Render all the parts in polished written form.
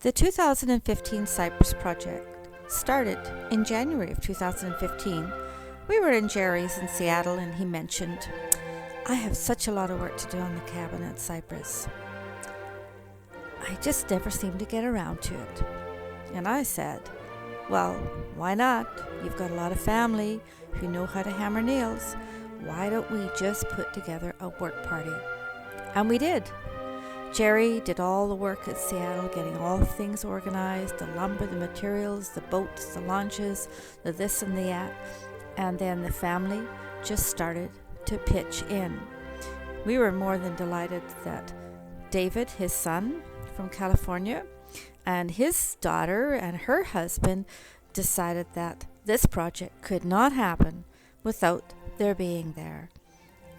The 2015 Cypress project started in January of 2015. We were in Jerry's in Seattle and he mentioned, I have such a lot of work to do on the cabin at Cypress. I just never seem to get around to it. And I said, well, why not? You've got a lot of family who know how to hammer nails. Why don't we just put together a work party? And we did. Jerry did all the work at Seattle, getting all the things organized, the lumber, the materials, the boats, the launches, the this and the that. And then the family just started to pitch in. We were more than delighted that David, his son from California, and his daughter and her husband decided that this project could not happen without their being there.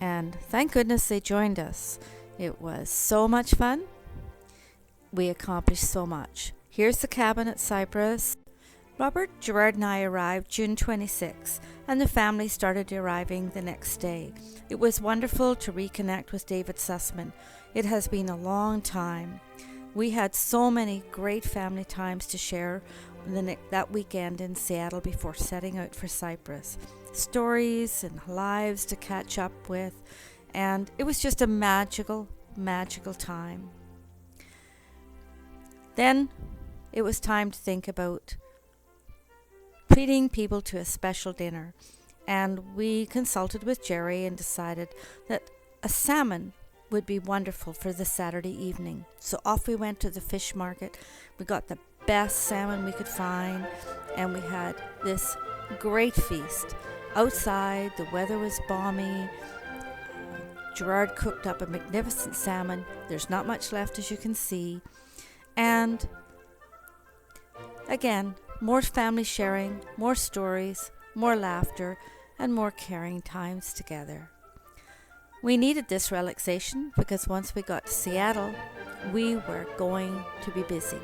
And thank goodness they joined us. It was so much fun. We accomplished so much. Here's the cabin at Cypress. Robert, Gerard and I arrived June 26, and the family started arriving the next day. It was wonderful to reconnect with David Sussman. It has been a long time. We had so many great family times to share that weekend in Seattle before setting out for Cypress. Stories and lives to catch up with, and it was just a magical time. Then it was time to think about treating people to a special dinner, and we consulted with Jerry and decided that a salmon would be wonderful for the Saturday evening. So off we went to the fish market. We got the best salmon we could find, and we had this great feast. Outside, the weather was balmy. Gerard cooked up a magnificent salmon. There's not much left, as you can see. And again, more family sharing, more stories, more laughter, and more caring times together. We needed this relaxation because once we got to Seattle, we were going to be busy.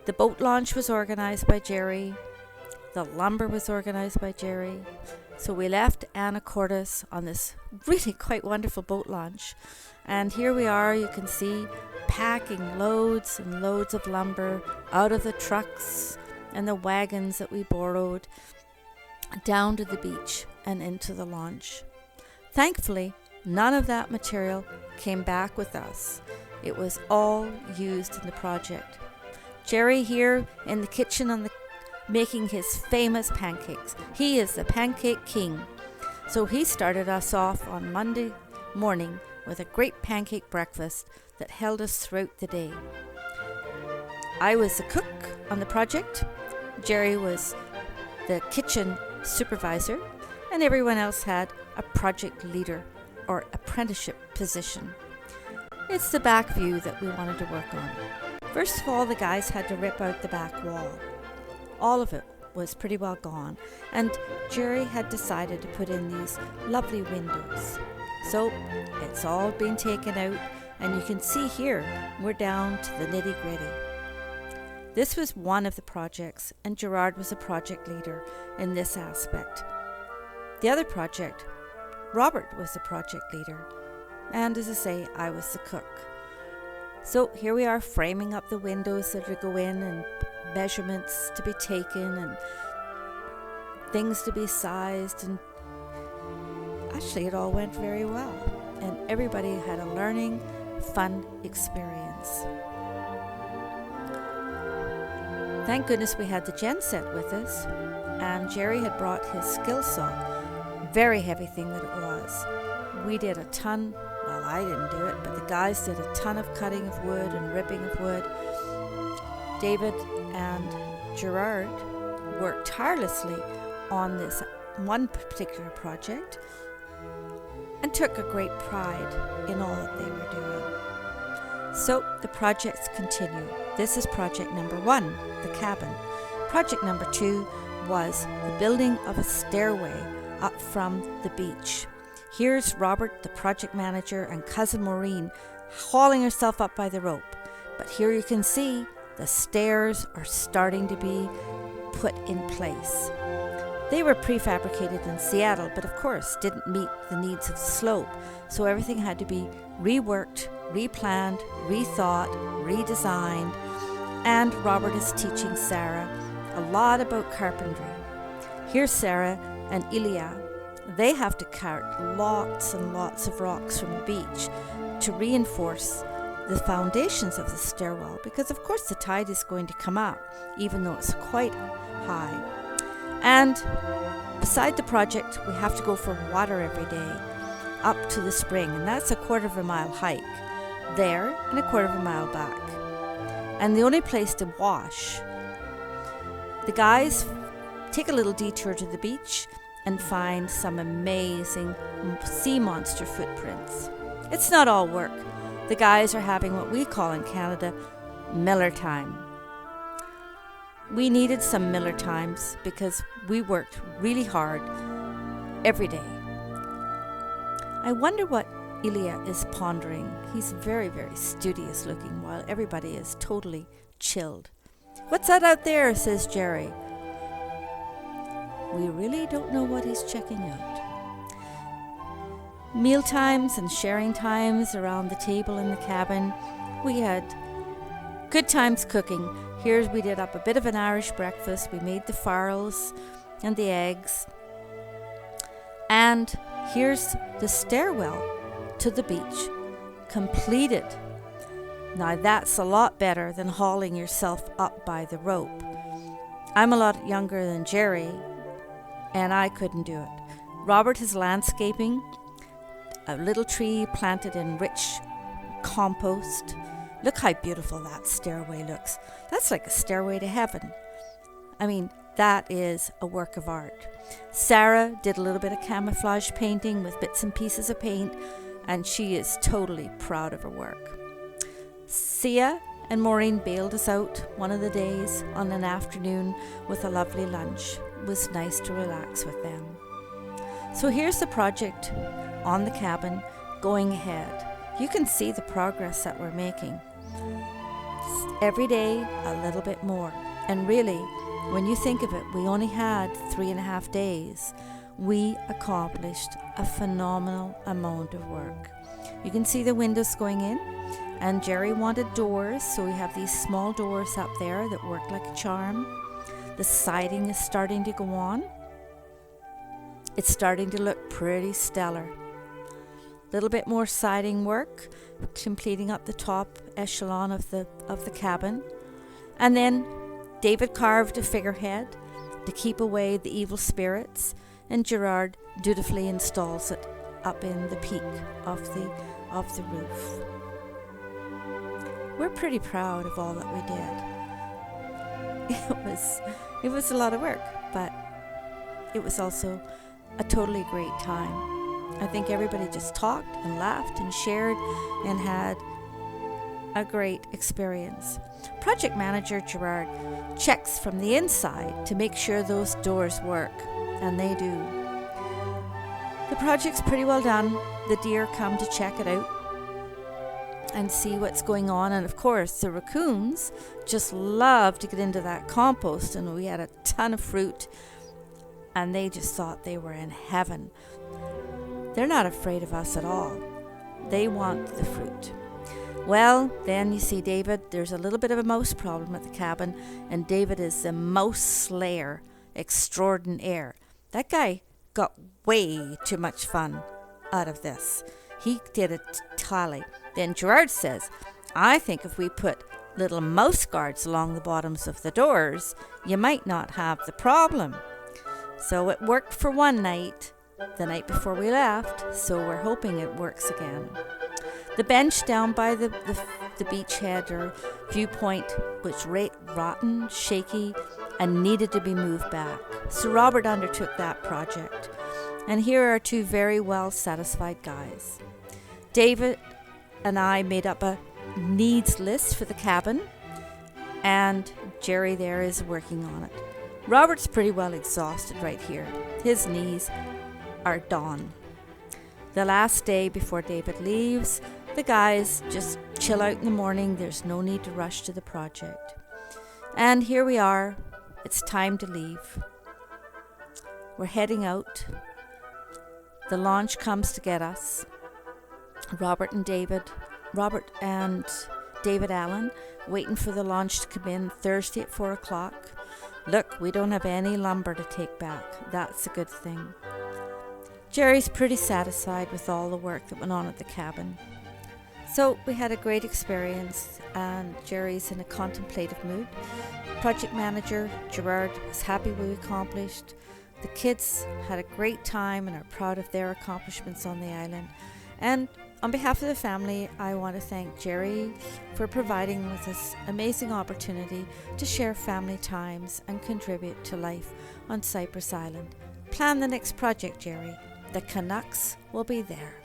The boat launch was organized by Jerry. The lumber was organized by Jerry. So we left Anacortes on this really quite wonderful boat launch. And here we are, you can see, packing loads and loads of lumber out of the trucks and the wagons that we borrowed down to the beach and into the launch. Thankfully, none of that material came back with us. It was all used in the project. Jerry here in the kitchen making his famous pancakes. He is the pancake king. So he started us off on Monday morning with a great pancake breakfast that held us throughout the day. I was the cook on the project. Jerry was the kitchen supervisor, and everyone else had a project leader or apprenticeship position. It's the back view that we wanted to work on. First of all, the guys had to rip out the back wall. All of it was pretty well gone, and Jerry had decided to put in these lovely windows. So it's all been taken out, and you can see here we're down to the nitty-gritty. This was one of the projects, and Gerard was a project leader in this aspect. The other project, Robert was the project leader, and as I say, I was the cook. So here we are framing up the windows that would go in, and measurements to be taken, and things to be sized, and actually it all went very well, and everybody had a learning, fun experience. Thank goodness we had the genset with us, and Jerry had brought his skill saw, very heavy thing that it was. We did a ton, well, I didn't do it, but the guys did a ton of cutting of wood and ripping of wood. David and Gerard worked tirelessly on this one particular project and took a great pride in all that they were doing. So the projects continue. This is project number 1, the cabin. Project number 2 was the building of a stairway up from the beach. Here's Robert, the project manager, and cousin Maureen hauling herself up by the rope. But here you can see the stairs are starting to be put in place. They were prefabricated in Seattle, but of course didn't meet the needs of the slope, so everything had to be reworked, replanned, rethought, redesigned, and Robert is teaching Sarah a lot about carpentry. Here's Sarah and Ilya. They have to cart lots and lots of rocks from the beach to reinforce the foundations of the stairwell, because of course the tide is going to come up even though it's quite high. And beside the project, we have to go for water every day up to the spring, and that's a 1/4 mile hike there and a 1/4 mile back. And the only place to wash, the guys take a little detour to the beach and find some amazing sea monster footprints. It's not all work. The guys are having what we call in Canada Miller time. We needed some Miller times because we worked really hard every day. I wonder what Ilya is pondering. He's very, very studious looking while everybody is totally chilled. "What's that out there?" says Jerry. We really don't know what he's checking out. Meal times and sharing times around the table in the cabin. We had good times cooking. Here we did up a bit of an Irish breakfast. We made the farls and the eggs. And here's the stairwell to the beach, completed. Now that's a lot better than hauling yourself up by the rope. I'm a lot younger than Jerry, and I couldn't do it. Robert is landscaping, a little tree planted in rich compost. Look how beautiful that stairway looks. That's like a stairway to heaven. I mean, that is a work of art. Sarah did a little bit of camouflage painting with bits and pieces of paint, and she is totally proud of her work. Sia and Maureen bailed us out one of the days on an afternoon with a lovely lunch. It was nice to relax with them. So here's the project on the cabin going ahead. You can see the progress that we're making. Every day a little bit more. And really, when you think of it, we only had 3.5 days. We accomplished a phenomenal amount of work. You can see the windows going in, and Jerry wanted doors, so we have these small doors up there that work like a charm. The siding is starting to go on. It's starting to look pretty stellar. Little bit more siding work, completing up the top echelon of the cabin. And then David carved a figurehead to keep away the evil spirits, and Gerard dutifully installs it up in the peak of the roof. We're pretty proud of all that we did. It was a lot of work, but it was also a totally great time. I think everybody just talked and laughed and shared and had a great experience. Project manager Gerard checks from the inside to make sure those doors work, and they do. The project's pretty well done. The deer come to check it out and see what's going on, and of course the raccoons just love to get into that compost, and we had a ton of fruit, and they just thought they were in heaven. They're not afraid of us at all. They want the fruit. Well, then you see David, there's a little bit of a mouse problem at the cabin, and David is the mouse slayer extraordinaire. That guy got way too much fun out of this. He did a tally. Then Gerard says, I think if we put little mouse guards along the bottoms of the doors, you might not have the problem. So it worked for one night, the night before we left, so we're hoping it works again. The bench down by the beachhead or viewpoint was rotten, shaky, and needed to be moved back. So Robert undertook that project. And here are two very well satisfied guys. David and I made up a needs list for the cabin, and Jerry there is working on it. Robert's pretty well exhausted right here. His knees are done. The last day before David leaves, the guys just chill out in the morning. There's no need to rush to the project. And here we are. It's time to leave. We're heading out. The launch comes to get us. Robert and David Allen waiting for the launch to come in Thursday at 4 o'clock. Look, we don't have any lumber to take back. That's a good thing. Jerry's pretty satisfied with all the work that went on at the cabin. So we had a great experience, and Jerry's in a contemplative mood. Project manager Gerard was happy with what we accomplished. The kids had a great time and are proud of their accomplishments on the island. And on behalf of the family, I want to thank Jerry for providing us this amazing opportunity to share family times and contribute to life on Cypress Island. Plan the next project, Jerry. The Canucks will be there.